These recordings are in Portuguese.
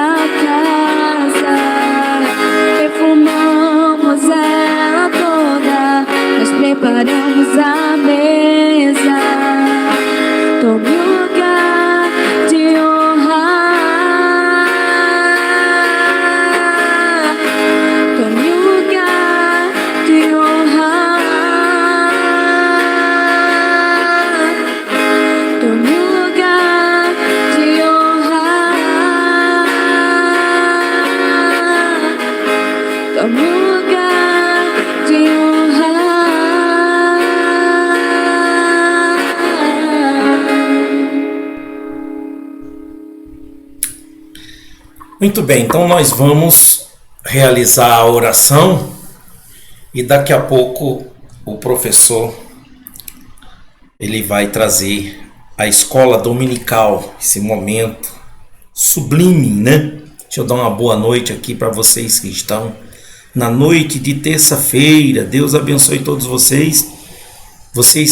a casa, perfumamos ela toda, nós preparamos a mesa. Tome o lugar de honra, tome o lugar de honra, tome o lugar de honra, tome o lugar de honra. Muito bem, então nós vamos realizar a oração e daqui a pouco o professor ele vai trazer a escola dominical, esse momento sublime, né? Deixa eu dar uma boa noite aqui para vocês que estão na noite de terça-feira. Deus abençoe todos vocês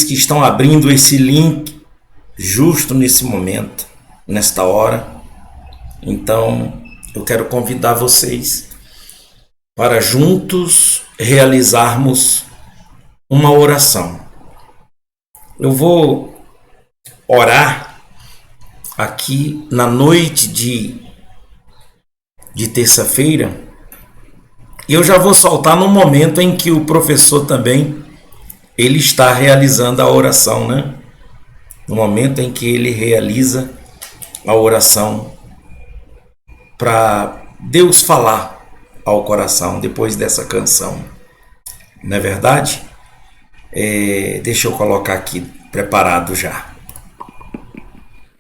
que estão abrindo esse link justo nesse momento, nesta hora. Então, eu quero convidar vocês para juntos realizarmos uma oração. Eu vou orar aqui na noite de terça-feira e eu já vou soltar no momento em que o professor também ele está realizando a oração, né? No momento em que ele realiza a oração para Deus falar ao coração depois dessa canção, não é verdade? Deixa eu colocar aqui preparado já.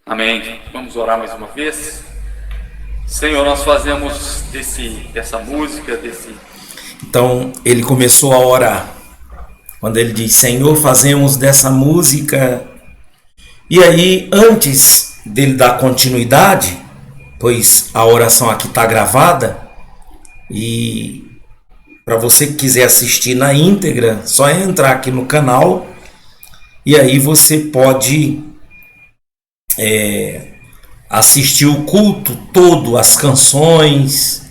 Amém. Vamos orar mais uma vez. Senhor, nós fazemos dessa música, Então ele começou a orar quando ele diz: Senhor, fazemos dessa música. E aí, antes dele dar continuidade, pois a oração aqui está gravada, e para você que quiser assistir na íntegra, só entrar aqui no canal e aí você pode assistir o culto todo, as canções,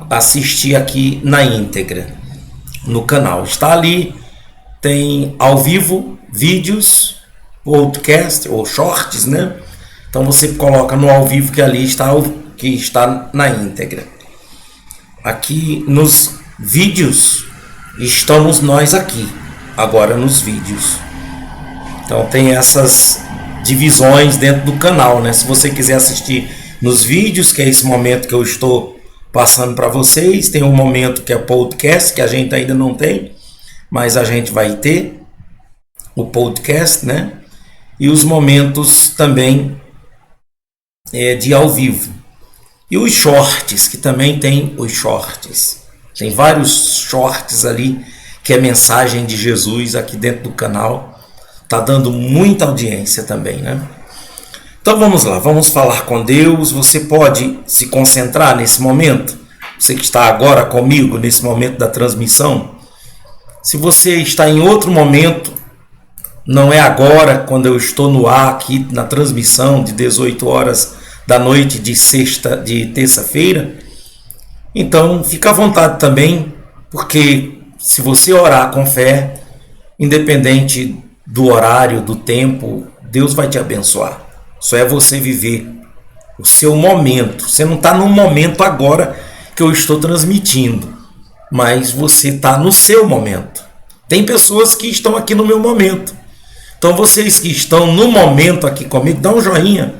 assistir aqui na íntegra no canal. Está ali, tem ao vivo, vídeos, podcast ou shorts, né? Então você coloca no ao vivo que ali está na íntegra. Aqui nos vídeos estamos nós aqui, agora nos vídeos. Então tem essas divisões dentro do canal, né? Se você quiser assistir nos vídeos, que é esse momento que eu estou passando para vocês, tem um momento que é podcast, que a gente ainda não tem, mas a gente vai ter o podcast, né? E os momentos também de ao vivo. E os shorts, que também tem os shorts. Tem vários shorts ali, que é mensagem de Jesus aqui dentro do canal. Tá dando muita audiência também, né? Então vamos lá, vamos falar com Deus. Você pode se concentrar nesse momento? Você que está agora comigo, nesse momento da transmissão. Se você está em outro momento, não é agora, quando eu estou no ar aqui na transmissão de 18 horas da noite de terça-feira, então fica à vontade também, porque se você orar com fé, independente do horário, do tempo, Deus vai te abençoar. Só é você viver o seu momento. Você não está no momento agora que eu estou transmitindo, mas você está no seu momento. Tem pessoas que estão aqui no meu momento. Então vocês que estão no momento aqui comigo, dá um joinha,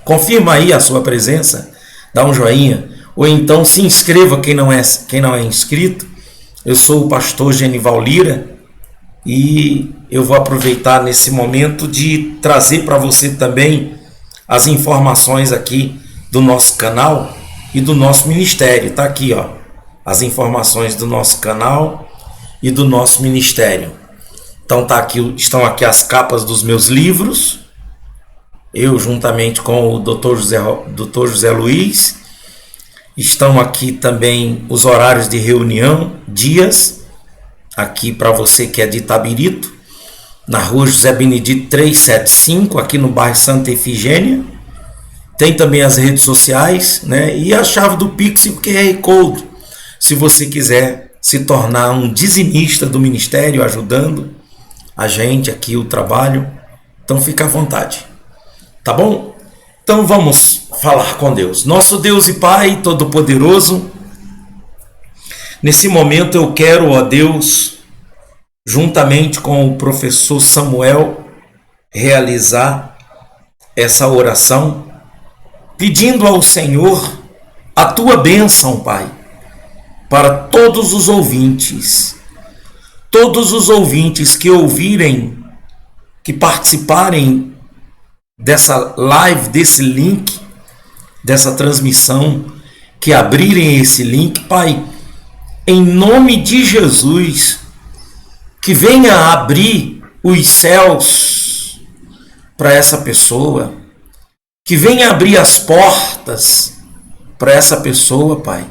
confirma aí a sua presença, dá um joinha, ou então se inscreva quem não é inscrito. Eu sou o pastor Genival Lira e eu vou aproveitar nesse momento de trazer para você também as informações aqui do nosso canal e do nosso ministério. Está aqui, ó, as informações do nosso canal e do nosso ministério. Então estão aqui as capas dos meus livros. Eu juntamente com o Dr. José Luiz. Estão aqui também os horários de reunião, dias, aqui para você que é de Itabirito, na rua José Benedito 375, aqui no bairro Santa Efigênia. Tem também as redes sociais, né? E a chave do Pix e o QR Code. Se você quiser se tornar um dizimista do ministério, ajudando a gente aqui, o trabalho, então fica à vontade. Tá bom? Então vamos falar com Deus. Nosso Deus e Pai Todo-Poderoso, nesse momento eu quero, ó Deus, juntamente com o professor Samuel, realizar essa oração, pedindo ao Senhor a tua bênção, Pai, para todos os ouvintes que ouvirem, que participarem dessa live, desse link, dessa transmissão, que abrirem esse link, Pai, em nome de Jesus, que venha abrir os céus para essa pessoa, que venha abrir as portas para essa pessoa, Pai,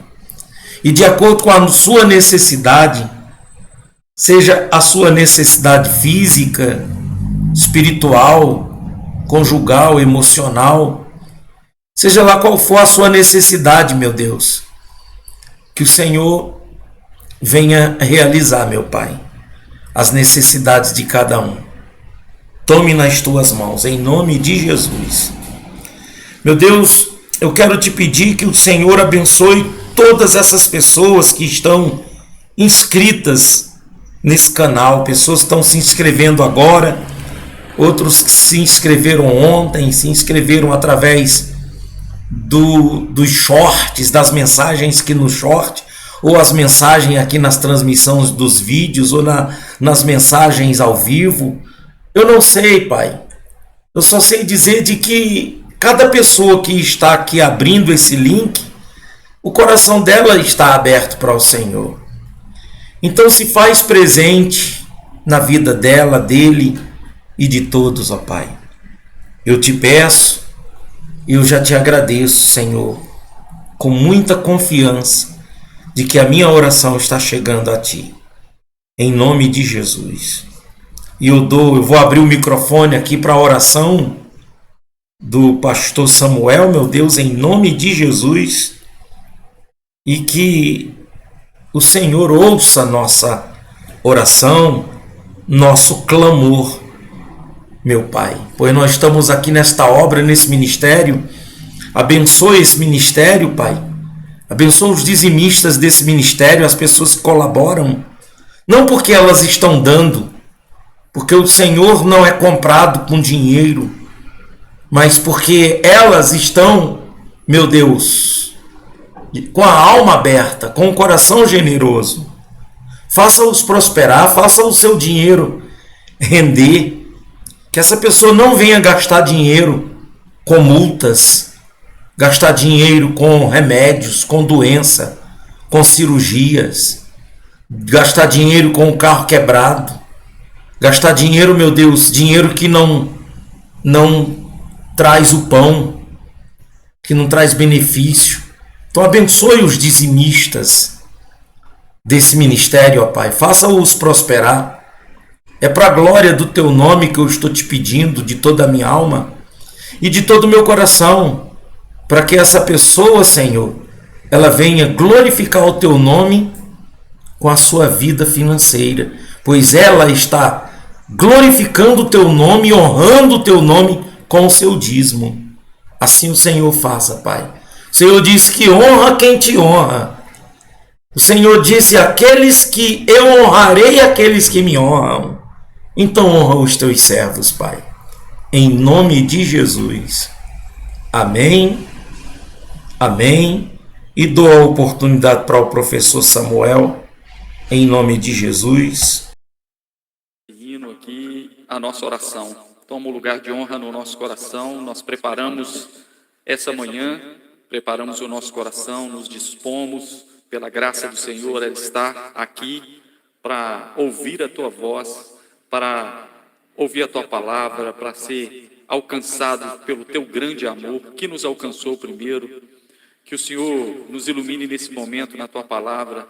e de acordo com a sua necessidade, seja a sua necessidade física, espiritual, conjugal, emocional, seja lá qual for a sua necessidade, meu Deus, que o Senhor venha realizar, meu Pai, as necessidades de cada um. Tome nas tuas mãos, em nome de Jesus. Meu Deus, eu quero te pedir que o Senhor abençoe todas essas pessoas que estão inscritas nesse canal, pessoas que estão se inscrevendo agora, outros que se inscreveram ontem, se inscreveram através dos shorts, das mensagens que no short, ou as mensagens aqui nas transmissões dos vídeos, ou nas mensagens ao vivo. Eu não sei, Pai. Eu só sei dizer de que cada pessoa que está aqui abrindo esse link, o coração dela está aberto para o Senhor. Então se faz presente na vida dela, dele e de todos, ó Pai. Eu te peço, eu já te agradeço, Senhor, com muita confiança de que a minha oração está chegando a Ti. Em nome de Jesus. E eu vou abrir o microfone aqui para a oração do pastor Samuel, meu Deus, em nome de Jesus, e que o Senhor ouça nossa oração, nosso clamor, meu Pai, pois nós estamos aqui nesta obra, nesse ministério. Abençoe esse ministério, Pai, abençoe os dizimistas desse ministério, as pessoas que colaboram, não porque elas estão dando, porque o Senhor não é comprado com dinheiro, mas porque elas estão, meu Deus, com a alma aberta, com o coração generoso. Faça-os prosperar, faça o seu dinheiro render, que essa pessoa não venha gastar dinheiro com multas, gastar dinheiro com remédios, com doença, com cirurgias, gastar dinheiro com o carro quebrado, gastar dinheiro, meu Deus, dinheiro que não traz o pão, que não traz benefício. Então abençoe os dizimistas desse ministério, ó Pai, faça-os prosperar. É para a glória do Teu nome que eu estou te pedindo, de toda a minha alma e de todo o meu coração, para que essa pessoa, Senhor, ela venha glorificar o Teu nome com a sua vida financeira, pois ela está glorificando o Teu nome, honrando o Teu nome com o seu dízimo. Assim o Senhor faça, Pai. O Senhor disse que honra quem te honra. O Senhor disse: aqueles que eu honrarei, aqueles que me honram. Então honra os teus servos, Pai. Em nome de Jesus. Amém. Amém. E dou a oportunidade para o professor Samuel, em nome de Jesus. Seguindo aqui a nossa oração. Toma o lugar de honra no nosso coração. Nós preparamos essa manhã, preparamos o nosso coração, nos dispomos, pela graça do Senhor, Ele está aqui para ouvir a Tua voz, para ouvir a Tua palavra, para ser alcançado pelo Teu grande amor, que nos alcançou primeiro. Que o Senhor nos ilumine nesse momento na Tua palavra,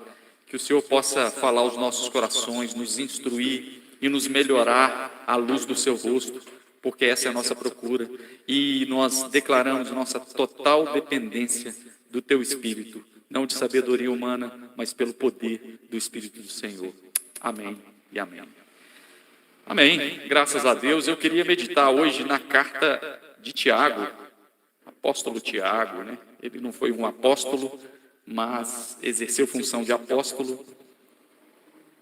que o Senhor possa falar aos nossos corações, nos instruir e nos melhorar à luz do Seu rosto, porque essa é a nossa procura. E nós declaramos nossa total dependência do Teu Espírito, não de sabedoria humana, mas pelo poder do Espírito do Senhor. Amém e amém. Amém. Graças a Deus. Eu queria meditar hoje na carta de Tiago, apóstolo Tiago, né? Ele não foi um apóstolo, mas exerceu função de apóstolo,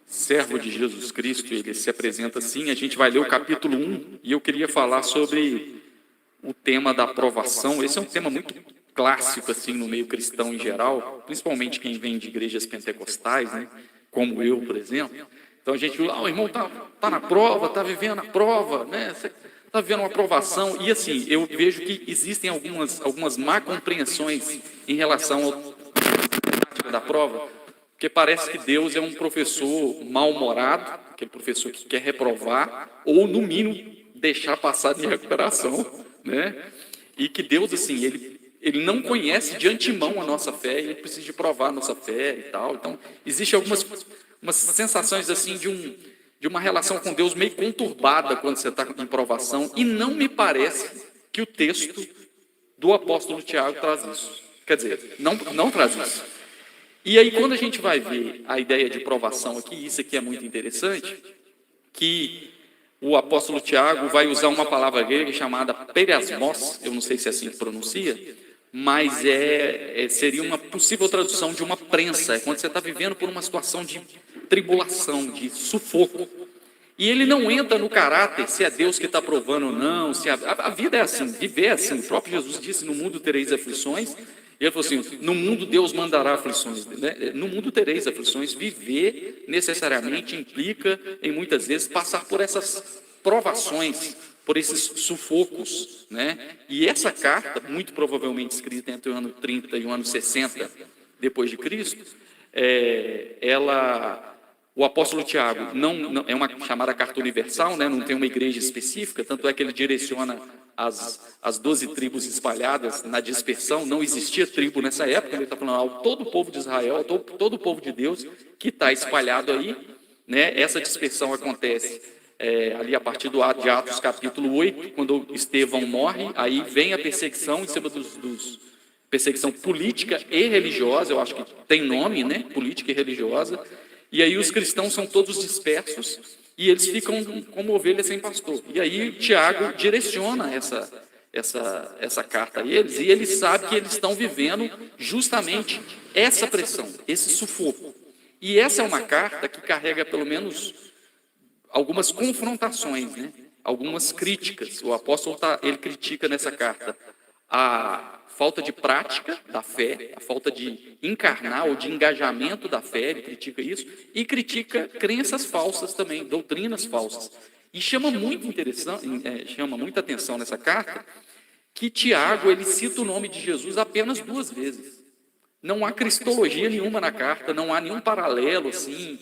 servo de Jesus Cristo. Ele se apresenta assim. A gente vai ler o capítulo 1 e eu queria falar sobre o tema da aprovação. Esse é um tema muito clássico assim no meio cristão em geral, principalmente quem vem de igrejas pentecostais, né? Como eu, por exemplo. Então a gente, o irmão tá na prova, está vivendo a prova, né? Está vivendo uma aprovação. E assim, eu vejo que existem algumas má compreensões em relação à da prova, porque parece que Deus é um professor mal-humorado, aquele professor que quer reprovar, ou no mínimo deixar passar de recuperação, né? E que Deus, assim, ele não conhece de antemão a nossa fé, ele precisa de provar a nossa fé e tal. Então, existem umas sensações assim de uma relação com Deus meio conturbada quando você está em provação, e não me parece que o texto do apóstolo Tiago traz isso. Quer dizer, não traz isso. E aí, quando a gente vai ver a ideia de provação aqui, isso aqui é muito interessante, que o apóstolo Tiago vai usar uma palavra grega chamada peirasmos, eu não sei se é assim que pronuncia, mas seria uma possível tradução de uma prensa, é quando você está vivendo por uma situação de tribulação, de sufoco. E ele não entra no caráter se é Deus que está provando ou não, se a vida é assim, viver é assim. O próprio Jesus disse, no mundo tereis aflições. E ele falou assim, no mundo Deus mandará aflições, né? No mundo tereis aflições. Viver necessariamente implica, em muitas vezes, passar por essas provações, por esses sufocos, né? E essa carta, muito provavelmente escrita entre o ano 30 e o ano 60 depois de Cristo, o apóstolo Tiago não é uma chamada carta universal, né? Não tem uma igreja específica, tanto é que ele direciona as 12 tribos espalhadas na dispersão. Não existia tribo nessa época, ele está falando ao todo o povo de Israel, todo o povo de Deus que está espalhado aí, né? Essa dispersão acontece ali a partir de Atos capítulo 8, quando Estevão morre, aí vem a perseguição em cima perseguição política e religiosa, eu acho que tem nome, né? Política e religiosa. E aí os cristãos são todos dispersos e eles ficam como ovelhas sem pastor. E aí Tiago direciona essa carta a eles, e ele sabe que eles estão vivendo justamente essa pressão, esse sufoco. E essa é uma carta que carrega pelo menos algumas confrontações, né? Algumas críticas. O apóstolo ele critica nessa carta a falta de prática da fé, a falta de encarnar ou de engajamento da fé, ele critica isso, e critica crenças falsas também, doutrinas falsas. E chama muita atenção nessa carta que Tiago, ele cita o nome de Jesus apenas 2 vezes. Não há cristologia nenhuma na carta, não há nenhum paralelo assim.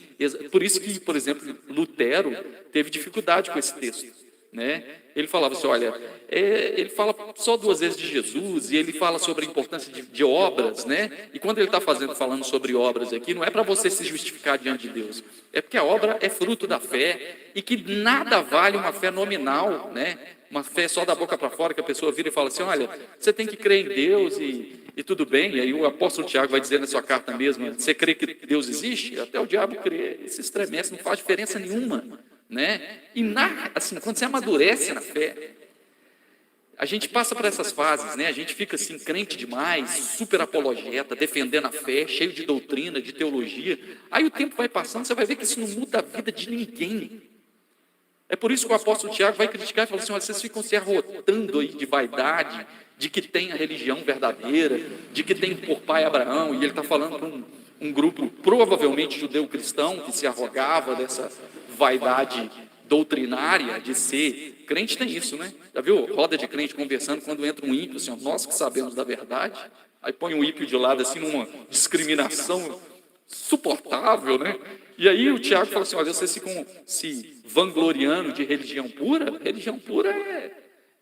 Por isso que, por exemplo, Lutero teve dificuldade com esse texto, né? Ele falava assim, olha, ele fala só 2 vezes de Jesus, e ele fala sobre a importância de obras, né? E quando ele está falando sobre obras aqui, não é para você se justificar diante de Deus, é porque a obra é fruto da fé, e que nada vale uma fé nominal, né? Uma fé só da boca para fora, que a pessoa vira e fala assim, olha, você tem que crer em Deus e tudo bem. E aí o apóstolo Tiago vai dizer na sua carta mesmo, você crê que Deus existe? Até o diabo crê, se estremece, não faz diferença nenhuma, né? E assim, quando você amadurece na fé, a gente passa por essas fases, né? A gente fica assim, crente demais, super apologeta, defendendo a fé, cheio de doutrina, de teologia. Aí o tempo vai passando, você vai ver que isso não muda a vida de ninguém. É por isso que o apóstolo Tiago vai criticar e falar assim, olha, vocês ficam se arrotando aí de vaidade, de que tem a religião verdadeira, de que tem por pai Abraão, e ele está falando com um grupo provavelmente judeu-cristão que se arrogava dessa vaidade doutrinária de ser. Crente tem isso, né? Já viu roda de crente conversando, quando entra um ímpio, assim, ó, nós que sabemos da verdade, aí põe um ímpio de lado assim, numa discriminação suportável, né? E aí o Tiago fala assim, olha, vocês ficam se vangloriando de religião pura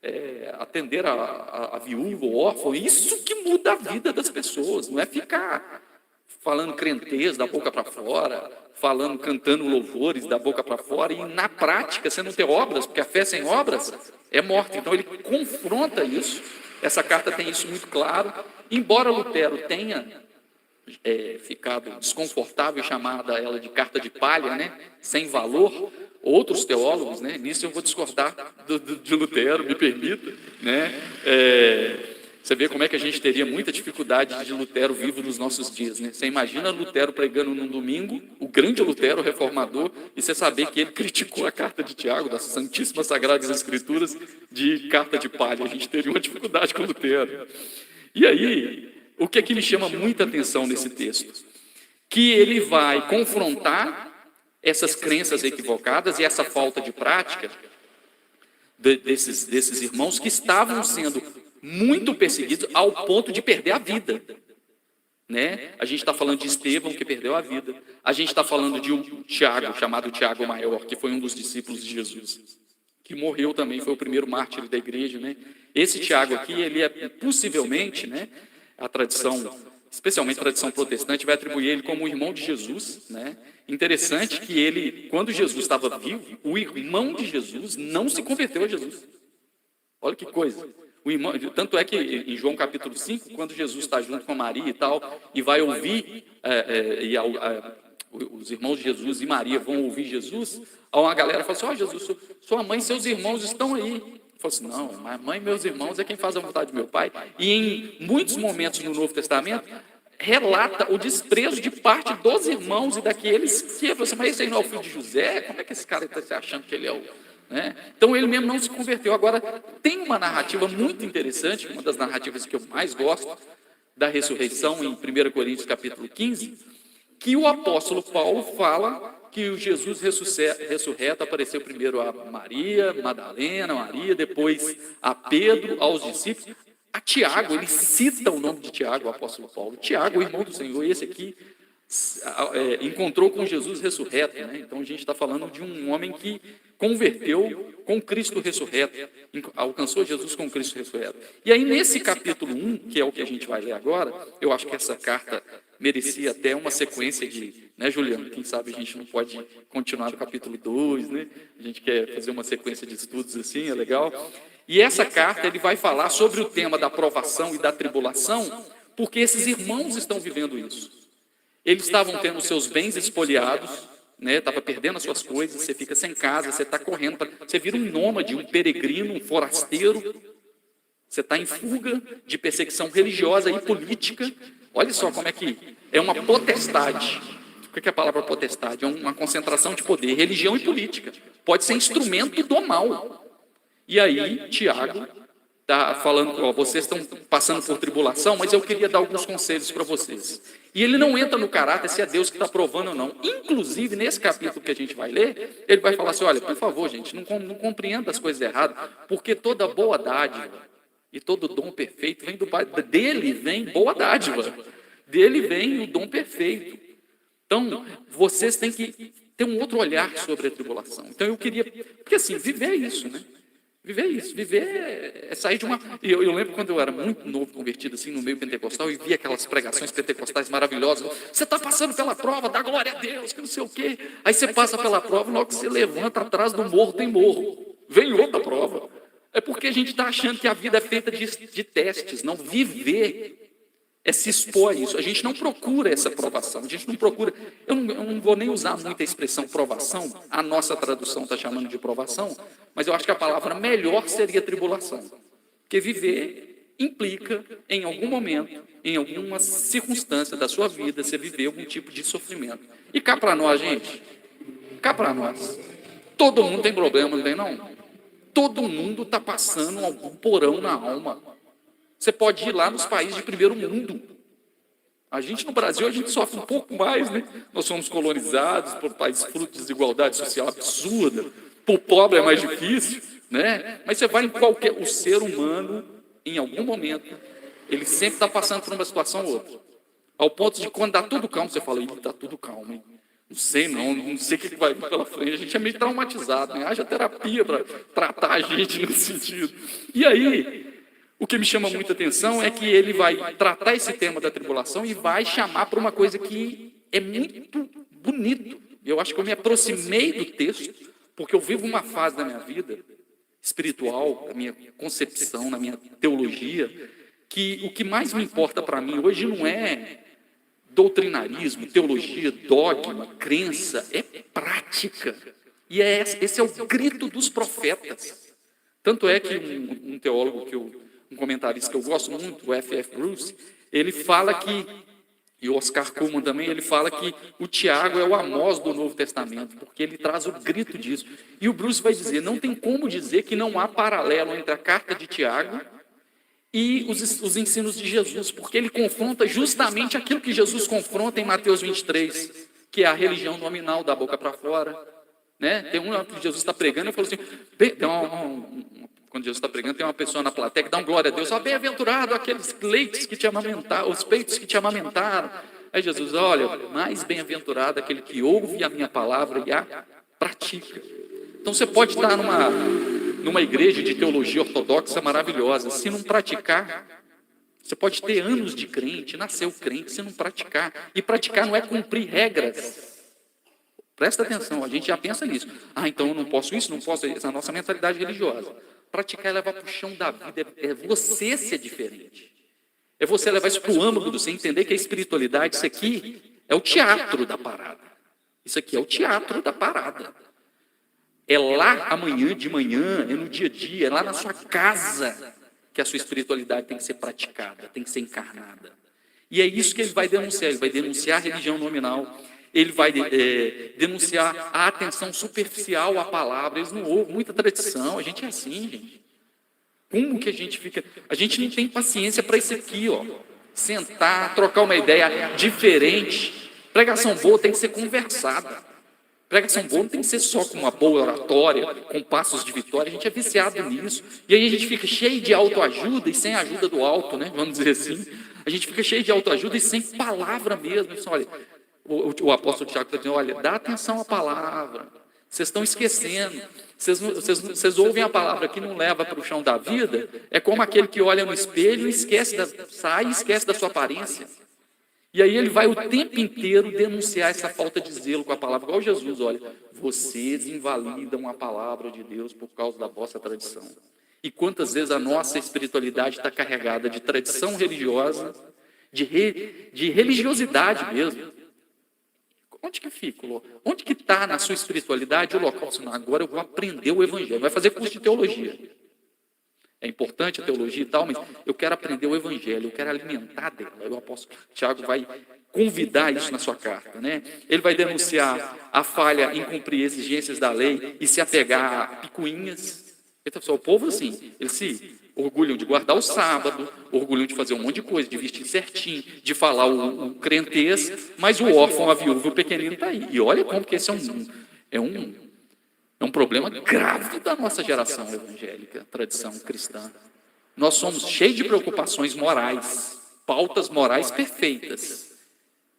é atender a viúva, o órfão, isso que muda a vida das pessoas, não é ficar falando crentez da boca para fora, cantando louvores da boca para fora, e na prática você não ter obras, porque a fé sem obras é morta. Então ele confronta isso, essa carta tem isso muito claro, embora Lutero tenha ficado desconfortável e chamada ela de carta de palha, né, sem valor, outros teólogos, né, nisso eu vou discordar de Lutero, me permita, né, você vê como é que a gente teria muita dificuldade de Lutero vivo nos nossos dias, né? Você imagina Lutero pregando num domingo, o grande Lutero, reformador, e você saber que ele criticou a carta de Tiago, das Santíssimas Sagradas Escrituras, de carta de palha. A gente teria uma dificuldade com Lutero. E aí, o que é que me chama muita atenção nesse texto? Que ele vai confrontar essas crenças equivocadas e essa falta de prática desses irmãos que estavam sendo muito perseguidos ao ponto de perder a vida, né? A gente está falando de Estevão, que perdeu a vida. A gente está falando de um Tiago, chamado Tiago Maior, que foi um dos discípulos de Jesus, que morreu também, foi o primeiro mártir da igreja, né? Esse Tiago aqui, ele é possivelmente, né, a tradição, especialmente a tradição protestante, vai atribuir ele como o irmão de Jesus, né? Interessante que ele, quando Jesus estava vivo, o irmão de Jesus não se converteu a Jesus. Olha que coisa. O irmão, tanto é que em João capítulo 5, quando Jesus está junto com Maria e tal, e vai ouvir, os irmãos de Jesus e Maria vão ouvir Jesus, a galera fala assim, Jesus, sua mãe e seus irmãos estão aí. Ele falou assim, não, mas mãe e meus irmãos é quem faz a vontade do meu pai. E em muitos momentos no Novo Testamento, relata o desprezo de parte dos irmãos e daqueles que falam assim, mas esse aí não é o filho de José? Como é que esse cara está se achando que ele é o... Né? Então ele mesmo não se converteu. Agora, tem uma narrativa muito interessante, uma das narrativas que eu mais gosto, da ressurreição, em 1 Coríntios capítulo 15, que o apóstolo Paulo fala que o Jesus ressurreto apareceu primeiro a Maria, Madalena, Maria, depois a Pedro, aos discípulos, a Tiago. Ele cita o nome de Tiago, o apóstolo Paulo. Tiago, o irmão do Senhor, esse aqui encontrou com Jesus ressurreto, né? Então a gente está falando de um homem que converteu com Cristo ressurreto, alcançou Jesus com Cristo ressurreto. E aí nesse capítulo 1, que é o que a gente vai ler agora, eu acho que essa carta merecia até uma sequência de, né, Juliano? Quem sabe a gente não pode continuar no capítulo 2, né? A gente quer fazer uma sequência de estudos assim, é legal. E essa carta ele vai falar sobre o tema da provação e da tribulação, porque esses irmãos estão vivendo isso. Eles estavam tendo seus bens espoliados, né? Estava perdendo as suas coisas, você fica sem casa, você está correndo, você vira um nômade, um peregrino, um forasteiro, você está em fuga de perseguição religiosa e política. Olha só como é que é uma potestade. O que é a palavra potestade? É uma concentração de poder, religião e política. Pode ser instrumento do mal. E aí, Tiago está falando, ó, vocês estão passando por tribulação, mas eu queria dar alguns conselhos para vocês. E ele não entra no caráter se é Deus que está provando ou não. Inclusive, nesse capítulo que a gente vai ler, ele vai falar assim, olha, por favor, gente, não compreenda as coisas erradas, porque toda boa dádiva e todo dom perfeito vem do Pai. Dele vem boa dádiva. Dele vem o dom perfeito. Então, vocês têm que ter um outro olhar sobre a tribulação. Então, eu queria... Porque, assim, viver é isso, né? Viver isso, viver é sair de uma... Eu lembro quando eu era muito novo, convertido assim no meio pentecostal, e via aquelas pregações pentecostais maravilhosas. Você está passando pela prova, dá glória a Deus, que não sei o quê. Aí você passa pela prova, logo que você levanta atrás do morro, tem morro. Vem outra prova. É porque a gente está achando que a vida é feita de testes. Não, viver é se expor a isso. A gente não procura essa provação, a gente não procura... Eu não vou nem usar muito a expressão provação, a nossa tradução está chamando de provação, mas eu acho que a palavra melhor seria tribulação. Porque viver implica, em algum momento, em alguma circunstância da sua vida, você viver algum tipo de sofrimento. E cá para nós, gente, cá para nós, todo mundo tem problema, não tem não? Todo mundo está passando algum porão na alma. Você pode ir lá nos países de primeiro mundo. A gente no Brasil, a gente sofre um pouco mais, né? Nós somos colonizados por países fruto de desigualdade social absurda. Para o pobre é mais difícil, né? Mas você vai em qualquer... O ser humano, em algum momento, ele sempre está passando por uma situação ou outra. Ao ponto de quando dá tudo calmo, você fala, está tudo calmo, hein? Não sei o que vai vir pela frente. A gente é meio traumatizado, né? Haja terapia para tratar a gente nesse sentido. E aí... O que me chama muita atenção é que ele vai tratar esse tema da tribulação e vai chamar para uma coisa que é muito bonito. Eu acho que eu me aproximei do texto, porque eu vivo uma fase da minha vida espiritual, da minha concepção, na minha teologia, que o que mais me importa para mim hoje não é doutrinarismo, teologia, dogma, crença, é prática. E esse é o grito dos profetas. Tanto é que um teólogo, um comentarista que eu gosto muito, o F.F. Bruce, ele fala que, e o Oscar Cullmann também, ele fala que o Tiago é o Amós do Novo Testamento, porque ele traz o grito disso. E o Bruce vai dizer, não tem como dizer que não há paralelo entre a carta de Tiago e os ensinos de Jesus, porque ele confronta justamente aquilo que Jesus confronta em Mateus 23, que é a religião nominal, da boca para fora. Né? Tem que Jesus está pregando e falou assim, quando Jesus está pregando, tem uma pessoa na plateia que dá um glória a Deus, bem-aventurado aqueles leites que te amamentaram, os peitos que te amamentaram. Aí Jesus, olha, mais bem-aventurado aquele que ouve a minha palavra e a pratica. Então você pode estar numa igreja de teologia ortodoxa maravilhosa, se não praticar, você pode ter anos de crente, nasceu crente, se não praticar. E praticar não é cumprir regras. Presta atenção, a gente já pensa nisso. Então eu não posso isso, não posso isso. A nossa mentalidade religiosa. Praticar é levar para o chão da vida, é você ser diferente. É você levar isso para o âmago do você entender que a espiritualidade, isso aqui é o teatro da parada. Isso aqui é o teatro da parada. É lá amanhã de manhã, é no dia a dia, é lá na sua casa que a sua espiritualidade tem que ser praticada, tem que ser encarnada. E é isso que ele vai denunciar a religião nominal, ele vai denunciar a atenção superficial à palavra. Eles não ouvem muita tradição, a gente é assim, gente. Como que a gente fica... A gente não tem paciência para isso aqui, ó. Sentar, trocar uma ideia diferente. Pregação boa tem que ser conversada. Pregação boa não tem que ser só com uma boa oratória, com passos de vitória. A gente é viciado nisso. E aí a gente fica cheio de autoajuda e sem a ajuda do alto, né? Vamos dizer assim. A gente fica cheio de autoajuda e sem palavra mesmo. Olha, o apóstolo Tiago está dizendo, olha, dá atenção à palavra. Vocês estão esquecendo. Vocês ouvem a palavra que não leva para o chão da vida. É como aquele que olha no espelho e sai e esquece da sua aparência. E aí ele vai o tempo inteiro denunciar essa falta de zelo com a palavra. Igual Jesus, olha, vocês invalidam a palavra de Deus por causa da vossa tradição. E quantas vezes a nossa espiritualidade está carregada de tradição religiosa, de religiosidade mesmo. Onde que fica? Onde que está na sua espiritualidade o local? Agora eu vou aprender o evangelho. Vai fazer curso de teologia. É importante a teologia e tal, mas eu quero aprender o evangelho, eu quero alimentar dela. Aí o apóstolo Tiago vai convidar isso na sua carta, né? Ele vai denunciar a falha em cumprir exigências da lei e se apegar a picuinhas. O povo, assim, eles se orgulham de guardar o sábado, orgulham de fazer um monte de coisa, de vestir certinho, de falar o crentez, mas o órfão, a viúva e o pequenino está aí. E olha como que esse é um problema grave da nossa geração evangélica, tradição cristã. Nós somos cheios de preocupações morais, pautas morais perfeitas.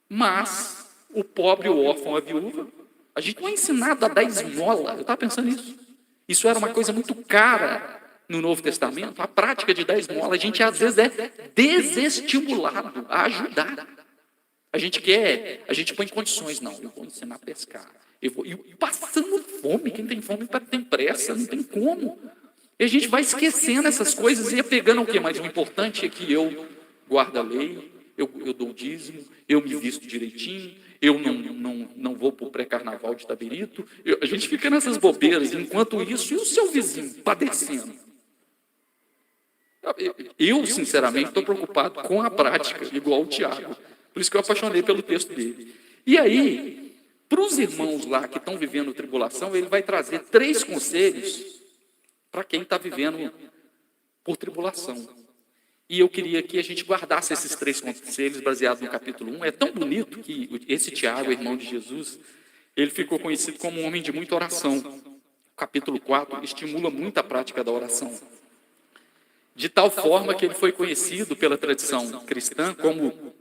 Mas o pobre, o órfão, a viúva, a gente não é ensinado a dar esmola. Eu estava pensando nisso. Isso era uma coisa muito cara no Novo Testamento, a prática de dar esmola. A gente às vezes é desestimulado a ajudar. A gente põe condições. Não, eu vou ensinar a pescar. E passando fome, quem tem fome tem pressa, não tem como. E a gente vai esquecendo essas coisas e pegando o quê? Mas o importante é que eu guardo a lei, eu dou o dízimo, eu me visto direitinho, eu não vou para o pré-carnaval de Tabirito. A gente fica nessas bobeiras, enquanto isso, e o seu vizinho padecendo? Eu sinceramente, estou preocupado com a prática, igual o Tiago. Por isso que eu apaixonei pelo texto dele. E aí, para os irmãos lá que estão vivendo tribulação, ele vai trazer 3 conselhos para quem está vivendo por tribulação. E eu queria que a gente guardasse esses 3 conselhos baseados no capítulo 1. É tão bonito que esse Tiago, irmão de Jesus, ele ficou conhecido como um homem de muita oração. O capítulo 4 estimula muito a prática da oração. De tal forma que ele foi conhecido pela tradição cristã como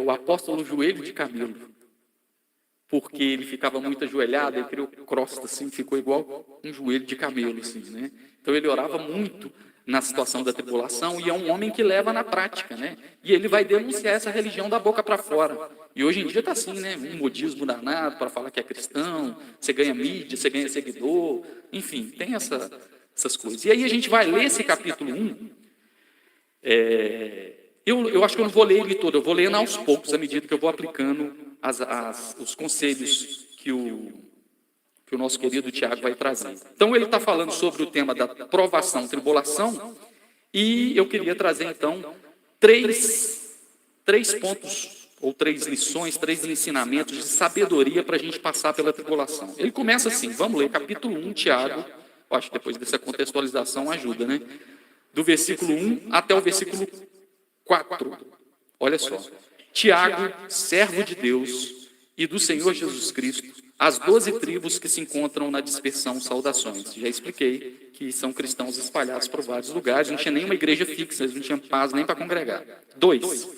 o apóstolo joelho de camelo. Porque ele ficava muito ajoelhado, ele criou crosta assim, ficou igual um joelho de camelo, assim, né? Então ele orava muito na situação da tribulação e é um homem que leva na prática, né? E ele vai denunciar essa religião da boca para fora. E hoje em dia está assim, né? Um modismo danado para falar que é cristão, você ganha mídia, você ganha seguidor, enfim, tem essas coisas. E aí a gente vai ler esse capítulo 1. Eu acho que eu não vou ler ele todo, eu vou lendo aos poucos, à medida que eu vou aplicando os conselhos que o nosso querido Tiago vai trazer. Então, ele está falando sobre o tema da provação, tribulação, e eu queria trazer, então, três pontos, ou 3 lições, 3 ensinamentos de sabedoria para a gente passar pela tribulação. Ele começa assim, vamos ler, capítulo 1, Tiago, eu acho que depois dessa contextualização ajuda, né? Do versículo 1 até o versículo 4. Olha só. Tiago, servo de Deus e do Senhor Jesus Cristo, as 12 tribos que se encontram na dispersão, saudações. Já expliquei que são cristãos espalhados por vários lugares, não tinha nenhuma igreja fixa, eles não tinham paz nem para congregar. 2.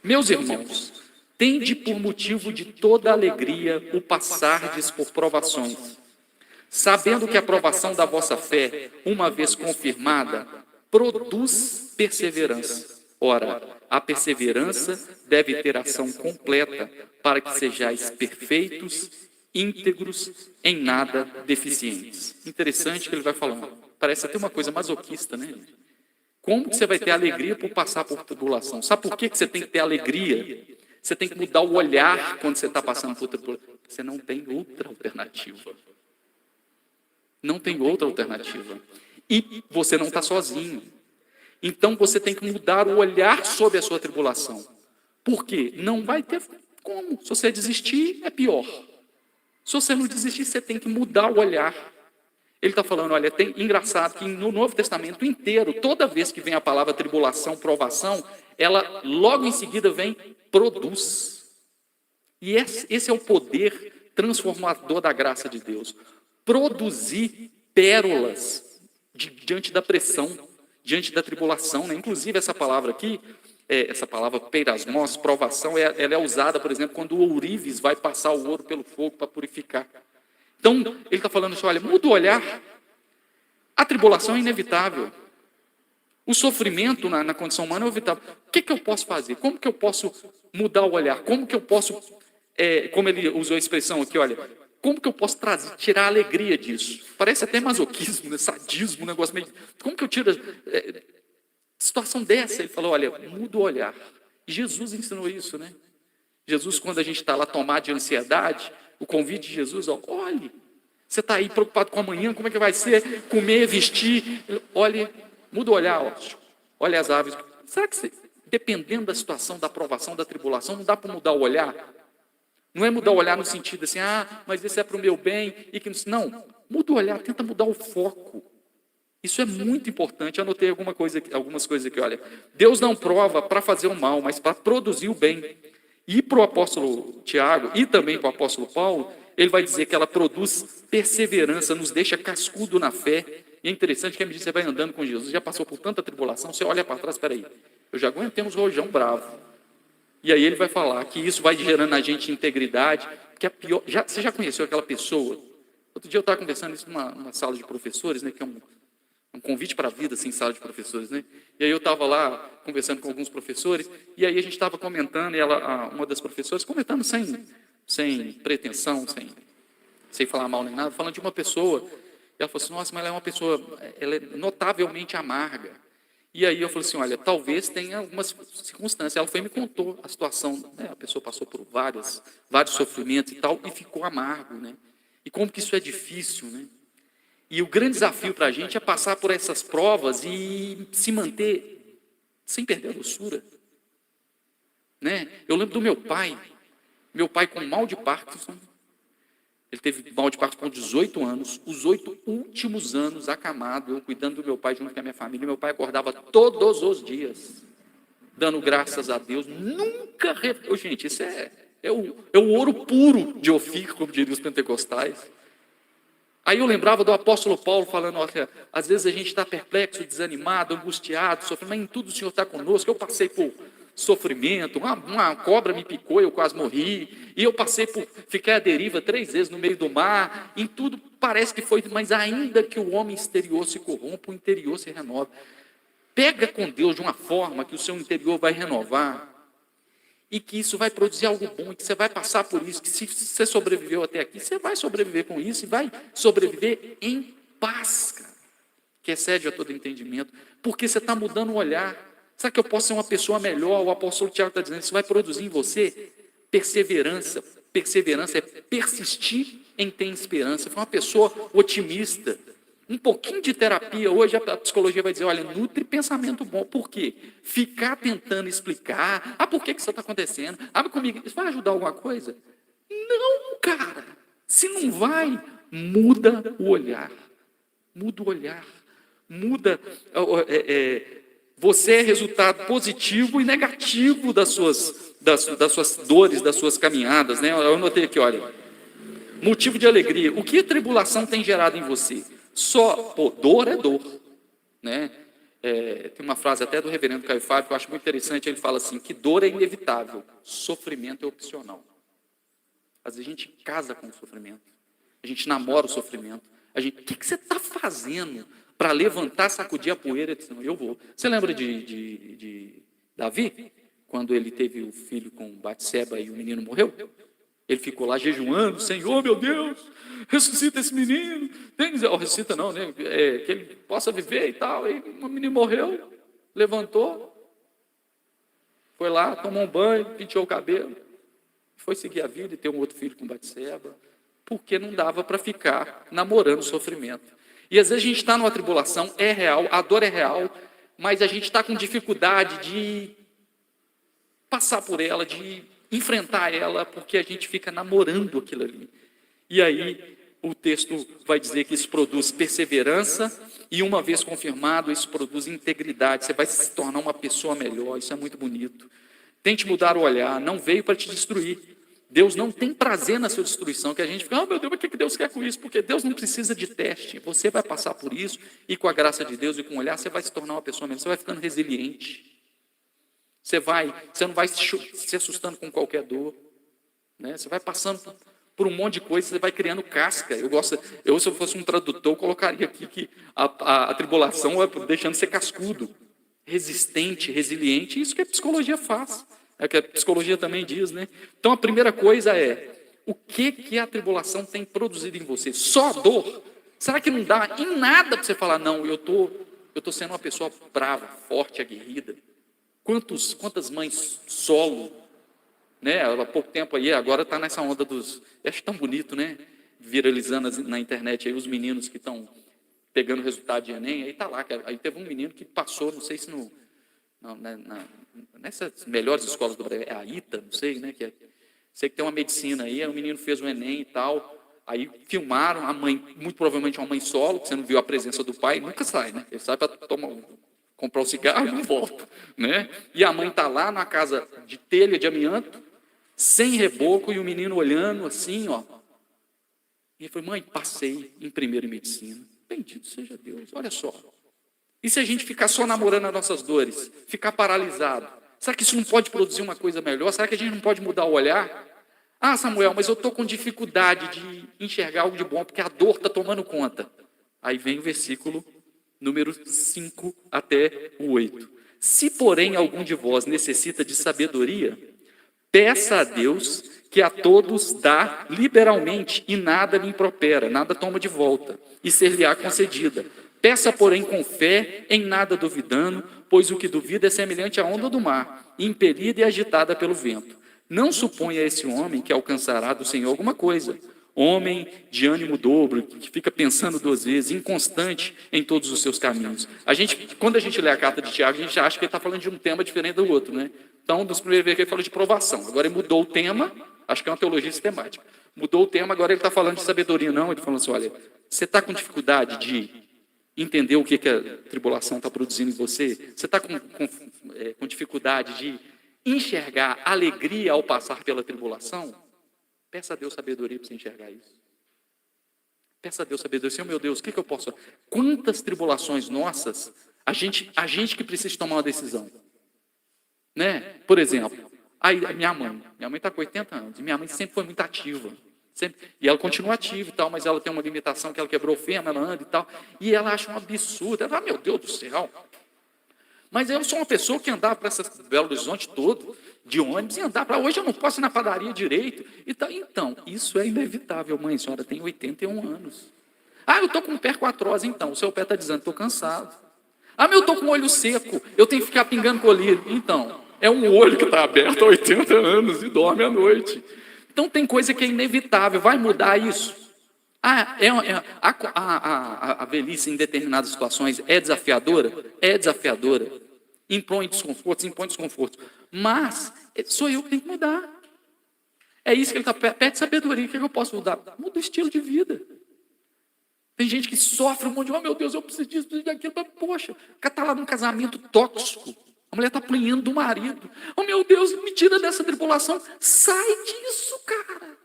Meus irmãos, tende por motivo de toda alegria o passardes por provações, sabendo que a provação da vossa fé, uma vez confirmada, produz perseverança. Ora, a perseverança deve ter ação completa, para que sejais perfeitos, íntegros, em nada deficientes. Interessante que ele vai falando. Parece até uma coisa masoquista, né? Como que você vai ter alegria por passar por tribulação? Sabe por que você tem que ter alegria? Você tem que mudar o olhar quando você está passando por tribulação. Você não tem outra alternativa. Não tem outra alternativa. E você não está sozinho. Então você tem que mudar o olhar sobre a sua tribulação. Por quê? Não vai ter como. Se você desistir, é pior. Se você não desistir, você tem que mudar o olhar. Ele está falando, olha, engraçado que no Novo Testamento inteiro, toda vez que vem a palavra tribulação, provação, ela logo em seguida vem produz. E esse é o poder transformador da graça de Deus. Produzir pérolas diante da pressão, diante da tribulação, né? Inclusive essa palavra aqui, essa palavra peirasmos, provação, ela é usada, por exemplo, quando o ourives vai passar o ouro pelo fogo para purificar. Então, ele está falando assim, olha, muda o olhar. A tribulação é inevitável. O sofrimento na condição humana é inevitável. O que eu posso fazer? Como que eu posso mudar o olhar? Como que eu posso, como ele usou a expressão aqui, olha, como que eu posso tirar a alegria disso? Parece até masoquismo, né? Sadismo, um negócio meio... Como que eu tiro... situação dessa, ele falou, olha, muda o olhar. E Jesus ensinou isso, né? Jesus, quando a gente está lá tomado de ansiedade, o convite de Jesus, ó, olhe, você está aí preocupado com amanhã, como é que vai ser, comer, vestir, olhe, muda o olhar, ó, olha as aves. Será que você, dependendo da situação, da provação, da tribulação, não dá para mudar o olhar? Não é mudar o olhar no sentido assim, mas isso é para o meu bem, e que não, muda o olhar, tenta mudar o foco. Isso é muito importante. Eu anotei algumas coisas aqui, olha. Deus não prova para fazer o mal, mas para produzir o bem. E para o apóstolo Tiago, e também para o apóstolo Paulo, ele vai dizer que ela produz perseverança, nos deixa cascudo na fé. E é interessante que à medida que você vai andando com Jesus, já passou por tanta tribulação, você olha para trás, espera aí, eu já aguentei uns rojão bravo. E aí ele vai falar que isso vai gerando na gente integridade, que é pior. Você já conheceu aquela pessoa? Outro dia eu estava conversando isso numa sala de professores, né, que é um convite para a vida, assim, sala de professores, né? E aí eu estava lá conversando com alguns professores, e aí a gente estava comentando, e uma das professoras, comentando sem pretensão, sem falar mal nem nada, falando de uma pessoa, e ela falou assim, nossa, mas ela é uma pessoa, ela é notavelmente amarga. E aí eu falei assim, olha, talvez tenha algumas circunstâncias. Ela foi e me contou a situação, né? A pessoa passou por vários sofrimentos e tal, e ficou amargo, né? E como que isso é difícil, né? E o grande desafio para a gente é passar por essas provas e se manter sem perder a doçura. Né? Eu lembro do meu pai com mal de Parkinson. Ele teve mal de Parkinson com 18 anos. Os 8 últimos anos acamado, eu cuidando do meu pai junto com a minha família. Meu pai acordava todos os dias, dando graças a Deus. Nunca... Gente, isso é o ouro puro de Ofir, como diriam os pentecostais. Aí eu lembrava do apóstolo Paulo falando, olha, às vezes a gente está perplexo, desanimado, angustiado, sofrendo, mas em tudo o Senhor está conosco. Eu passei por sofrimento, uma cobra me picou, eu quase morri, e eu fiquei à deriva 3 vezes no meio do mar, em tudo parece que foi, mas ainda que o homem exterior se corrompa, o interior se renova. Pega com Deus de uma forma que o seu interior vai renovar, e que isso vai produzir algo bom, e que você vai passar por isso, que se você sobreviveu até aqui, você vai sobreviver com isso, e vai sobreviver em paz, cara. que excede a todo entendimento, porque você está mudando o olhar. Sabe que eu posso ser uma pessoa melhor? O apóstolo Tiago está dizendo, isso vai produzir em você perseverança. Perseverança é persistir em ter esperança. Foi uma pessoa otimista. Um pouquinho de terapia, hoje a psicologia vai dizer, olha, nutre pensamento bom. Por quê? Ficar tentando explicar, por que isso está acontecendo? Comigo, isso vai ajudar alguma coisa? Não, cara. Se não vai, muda o olhar. Muda o olhar. Muda. Você é resultado positivo e negativo das suas dores, das suas caminhadas, né? Eu anotei aqui, olha. Motivo de alegria. O que a tribulação tem gerado em você? Dor é dor, né? Tem uma frase até do reverendo Caio Fábio que eu acho muito interessante. Ele fala assim, que dor é inevitável, sofrimento é opcional. Às vezes a gente casa com o sofrimento, a gente namora o sofrimento. O que você está fazendo para levantar, sacudir a poeira? Eu vou. Você lembra de Davi? Quando ele teve o filho com Batseba e o menino morreu? Ele ficou lá jejuando, Senhor, meu Deus, ressuscita esse menino. Ressuscita não, né? Que ele possa viver e tal. Aí o menino morreu, levantou, foi lá, tomou um banho, penteou o cabelo, foi seguir a vida e ter um outro filho com Batseba, porque não dava para ficar namorando o sofrimento. E às vezes a gente está numa tribulação, é real, a dor é real, mas a gente está com dificuldade de passar por ela, de enfrentar ela, porque a gente fica namorando aquilo ali. E aí o texto vai dizer que isso produz perseverança e, uma vez confirmado, isso produz integridade. Você vai se tornar uma pessoa melhor, isso é muito bonito. Tente mudar o olhar, não veio para te destruir. Deus não tem prazer na sua destruição, que a gente fica, meu Deus, mas o que Deus quer com isso? Porque Deus não precisa de teste. Você vai passar por isso e, com a graça de Deus e com o olhar, você vai se tornar uma pessoa melhor, você vai ficando resiliente. Você não vai se assustando com qualquer dor, né? Você vai passando por um monte de coisa, você vai criando casca. Se eu fosse um tradutor, eu colocaria aqui que a tribulação é deixando ser cascudo, resistente, resiliente. Isso que a psicologia faz, é o que a psicologia também diz, né? Então a primeira coisa é, o que a tribulação tem produzido em você? Só dor? Será que não dá em nada para você falar, não, eu tô sendo uma pessoa brava, forte, aguerrida? Quantas mães solo, né? Há pouco tempo aí, agora está nessa onda dos... Eu acho tão bonito, né? Viralizando na internet aí os meninos que estão pegando o resultado de Enem, aí está lá. Aí teve um menino que passou, não sei se nessas melhores escolas do Brasil, é a ITA, não sei, né? Sei que tem uma medicina aí o menino fez o Enem e tal, aí filmaram, a mãe, muito provavelmente uma mãe solo, que você não viu a presença do pai, nunca sai, né? Ele sai para comprar o cigarro e não volta, né? E a mãe está lá na casa de telha de amianto, sem reboco, e o menino olhando assim, ó. E ele falou, mãe, passei em primeiro em medicina. Bendito seja Deus, olha só. E se a gente ficar só namorando as nossas dores, ficar paralisado, será que isso não pode produzir uma coisa melhor? Será que a gente não pode mudar o olhar? Samuel, mas eu estou com dificuldade de enxergar algo de bom, porque a dor está tomando conta. Aí vem o versículo número 5 até o 8. Se, porém, algum de vós necessita de sabedoria, peça a Deus, que a todos dá liberalmente, e nada lhe impropera, nada toma de volta, e ser-lhe-á concedida. Peça, porém, com fé, em nada duvidando, pois o que duvida é semelhante à onda do mar, impelida e agitada pelo vento. Não suponha esse homem que alcançará do Senhor alguma coisa. Homem de ânimo dobro, que fica pensando 2 vezes, inconstante em todos os seus caminhos. Quando a gente lê a carta de Tiago, a gente acha que ele está falando de um tema diferente do outro, né? Então, dos primeiros vezes que ele falou de provação. Agora ele mudou o tema, acho que é uma teologia sistemática. Mudou o tema, agora ele está falando de sabedoria. Não, ele falou assim, olha, você está com dificuldade de entender o que a tribulação está produzindo em você? Você está com dificuldade de enxergar alegria ao passar pela tribulação? Peça a Deus sabedoria para você enxergar isso. Peça a Deus sabedoria. Senhor, meu Deus, o que eu posso... Quantas tribulações nossas, a gente que precisa tomar uma decisão. Né? Por exemplo, a minha mãe está com 80 anos, e minha mãe sempre foi muito ativa. E ela continua ativa e tal, mas ela tem uma limitação que ela quebrou o fêmur, ela anda e tal. E ela acha um absurdo. Ela fala, meu Deus do céu. Mas eu sou uma pessoa que andava para esse Belo Horizonte todo, de ônibus, e andar para hoje eu não posso ir na padaria direito. Então, isso é inevitável, mãe, a senhora tem 81 anos. Ah, eu estou com o pé com artrose, então. O seu pé está dizendo, estou cansado. Ah, mas eu estou com o olho seco, eu tenho que ficar pingando colírio. Então, é um olho que está aberto há 80 anos e dorme à noite. Então tem coisa que é inevitável, vai mudar isso? A velhice em determinadas situações é desafiadora? É desafiadora. Impõe desconfortos. Mas sou eu que tenho que mudar. É isso que ele está pede sabedoria. O que eu posso mudar? Muda o estilo de vida. Tem gente que sofre um monte de, oh meu Deus, eu preciso disso, preciso daquilo. Mas, poxa, o cara está lá num casamento tóxico. A mulher está apanhando do marido. Oh meu Deus, me tira dessa tribulação. Sai disso, cara.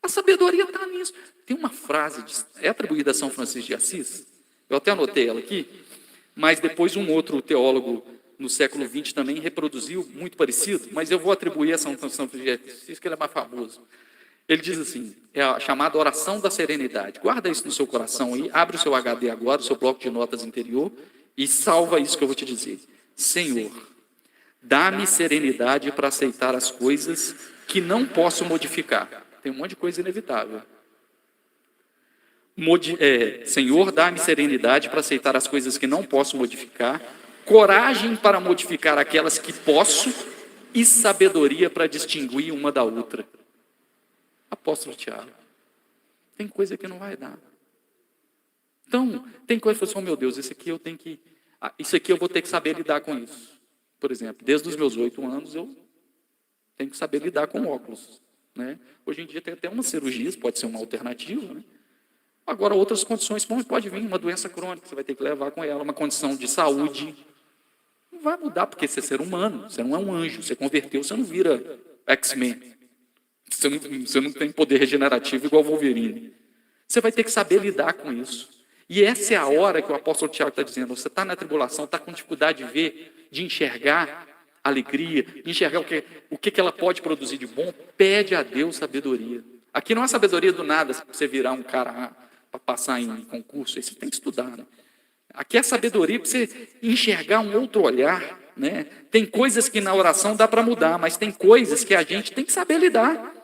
A sabedoria está nisso. Tem uma frase, é atribuída a São Francisco de Assis. Eu até anotei ela aqui. Mas depois um outro teólogo no século XX também reproduziu, muito parecido. Mas eu vou atribuir a São Francisco de Assis, que ele é mais famoso. Ele diz assim, é a chamada oração da serenidade. Guarda isso no seu coração aí, abre o seu HD agora, o seu bloco de notas interior, e salva isso que eu vou te dizer. Senhor, dá-me serenidade para aceitar as coisas que não posso modificar. Tem um monte de coisa inevitável. Senhor, dá-me serenidade para aceitar as coisas que não posso modificar, coragem para modificar aquelas que posso e sabedoria para distinguir uma da outra. Apóstolo Tiago, tem coisa que não vai dar. Então, tem coisa que você fala assim, oh meu Deus, isso aqui eu vou ter que saber lidar com isso. Por exemplo, desde os meus 8 anos eu tenho que saber lidar com óculos. Né? Hoje em dia tem até umas cirurgias, pode ser uma alternativa. Né? Agora, outras condições, pode vir uma doença crônica, você vai ter que levar com ela, uma condição de saúde. Não vai mudar, porque você é ser humano, você não é um anjo, você converteu, você não vira X-Men. Você não tem poder regenerativo igual o Wolverine. Você vai ter que saber lidar com isso. E essa é a hora que o apóstolo Tiago está dizendo, você está na tribulação, está com dificuldade de ver, de enxergar alegria, de enxergar o que ela pode produzir de bom, pede a Deus sabedoria. Aqui não é sabedoria do nada, para você virar um cara para passar em concurso, aí você tem que estudar. Né? Aqui é sabedoria para você enxergar um outro olhar. Né? Tem coisas que na oração dá para mudar, mas tem coisas que a gente tem que saber lidar.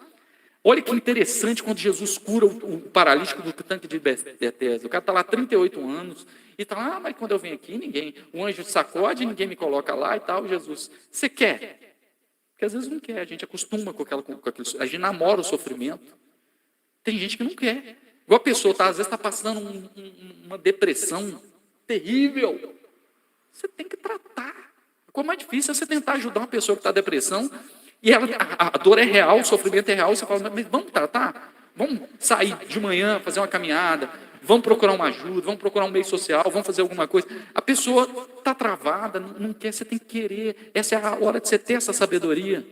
Olha que interessante quando Jesus cura o paralítico do tanque de Betesda. O cara está lá há 38 anos e está lá, mas quando eu venho aqui, o anjo sacode, ninguém me coloca lá e tal. Jesus, você quer? Porque às vezes não quer, a gente acostuma com aquilo, a gente namora o sofrimento. Tem gente que não quer. Igual a pessoa, às vezes está passando uma depressão terrível. Você tem que tratar. A coisa mais difícil é você tentar ajudar uma pessoa que está em depressão. E a dor é real, o sofrimento é real, e você fala, mas vamos tratar? Vamos sair de manhã, fazer uma caminhada, vamos procurar uma ajuda, vamos procurar um meio social, vamos fazer alguma coisa. A pessoa está travada, não quer, você tem que querer. Essa é a hora de você ter essa sabedoria.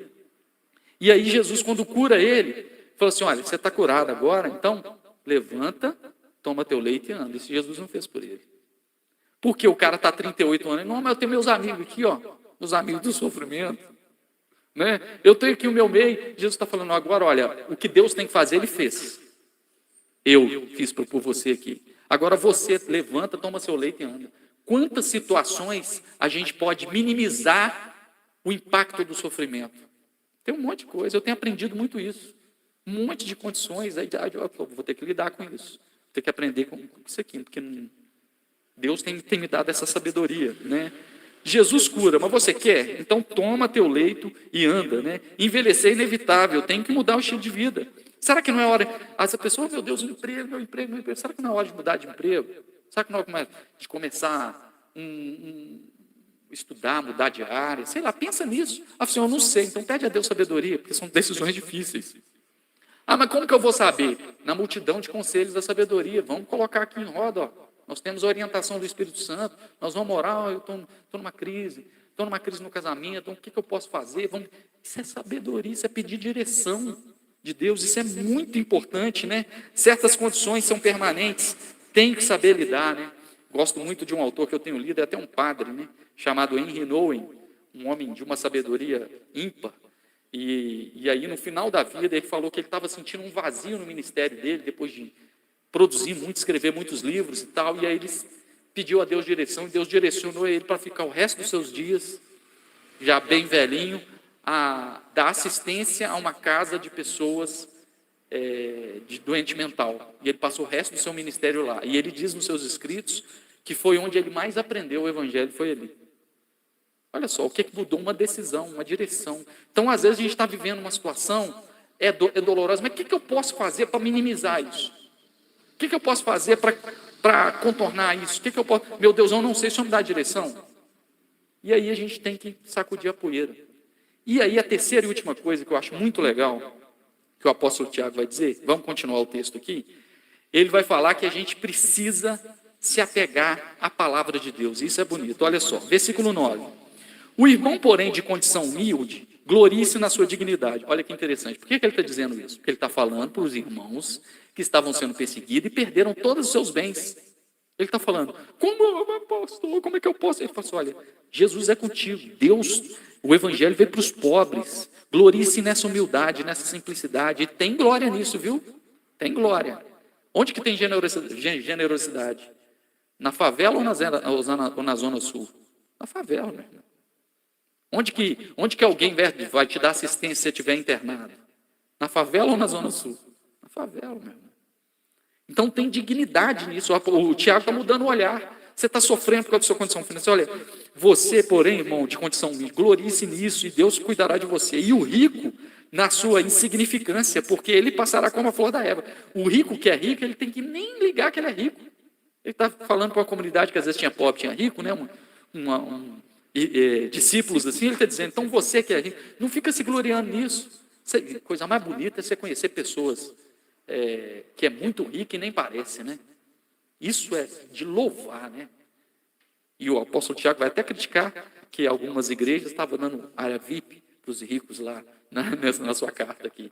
E aí Jesus, quando cura ele, falou assim, olha, você está curado agora, então levanta, toma teu leite e anda. Isso Jesus não fez por ele. Porque o cara está há 38 anos, não, mas eu tenho meus amigos aqui, ó, os amigos do sofrimento. Né? Eu tenho aqui o meu meio. Jesus está falando agora, olha, o que Deus tem que fazer, Ele fez. Eu fiz por você aqui. Agora você levanta, toma seu leite e anda. Quantas situações a gente pode minimizar o impacto do sofrimento? Tem um monte de coisa, eu tenho aprendido muito isso. Um monte de condições, aí eu vou ter que lidar com isso. Vou ter que aprender com isso aqui, porque Deus tem me dado essa sabedoria, né? Jesus cura, mas você quer? Então toma teu leito e anda, né? Envelhecer é inevitável, tem que mudar o estilo de vida. Será que não é hora? Essa pessoa, meu Deus, meu emprego. Será que não é hora de mudar de emprego? Será que não é hora de começar estudar, mudar de área? Sei lá, pensa nisso. Senhor, eu não sei, então pede a Deus sabedoria, porque são decisões difíceis. Mas como que eu vou saber? Na multidão de conselhos da sabedoria, vamos colocar aqui em roda, ó. Nós temos a orientação do Espírito Santo, nós vamos orar, eu estou numa crise no casamento, então o que eu posso fazer? Isso é sabedoria, isso é pedir direção de Deus, isso é muito importante, né? Certas condições são permanentes, tem que saber lidar, né? Gosto muito de um autor que eu tenho lido, é até um padre, né? Chamado Henry Nouwen, um homem de uma sabedoria ímpar, e aí no final da vida ele falou que ele estava sentindo um vazio no ministério dele, depois de produzir muito, escrever muitos livros e tal, e aí ele pediu a Deus direção, e Deus direcionou ele para ficar o resto dos seus dias, já bem velhinho, a dar assistência a uma casa de pessoas de doente mental. E ele passou o resto do seu ministério lá. E ele diz nos seus escritos que foi onde ele mais aprendeu o evangelho, foi ali. Olha só, o que mudou? Uma decisão, uma direção. Então, às vezes, a gente está vivendo uma situação, é dolorosa, mas o que eu posso fazer para minimizar isso? O que eu posso fazer para contornar isso? O que eu posso... Meu Deus, eu não sei se eu me dá a direção. E aí a gente tem que sacudir a poeira. E aí a terceira e última coisa que eu acho muito legal, que o apóstolo Tiago vai dizer, vamos continuar o texto aqui, ele vai falar que a gente precisa se apegar à palavra de Deus. Isso é bonito. Olha só, versículo 9. O irmão, porém, de condição humilde, glorie-se na sua dignidade. Olha que interessante. Por que ele está dizendo isso? Porque ele está falando para os irmãos que estavam sendo perseguidos e perderam todos os seus bens. Ele está falando, como é que eu posso? Ele fala assim, olha, Jesus é contigo. Deus, o evangelho veio para os pobres. Glorie-se nessa humildade, nessa simplicidade. E tem glória nisso, viu? Tem glória. Onde que tem generosidade? Na favela ou na zona sul? Na favela, meu irmão. Onde que alguém vai te dar assistência se você estiver internado? Na favela ou na zona sul? Na favela, meu irmão. Então tem dignidade nisso. O Tiago está mudando o olhar. Você está sofrendo por causa da sua condição financeira. Olha, você, porém, irmão, de condição humilde, glorie-se nisso e Deus cuidará de você. E o rico, na sua insignificância, porque ele passará como a flor da erva. O rico que é rico, ele tem que nem ligar que ele é rico. Ele está falando para uma comunidade que às vezes tinha pobre, tinha rico, né? Discípulos assim, ele está dizendo, então você que é rico, não fica se gloriando nisso. Coisa mais bonita é você conhecer pessoas que é muito rica e nem parece, né? Isso é de louvar, né? E o apóstolo Tiago vai até criticar que algumas igrejas estavam dando área VIP para os ricos lá, na sua carta aqui.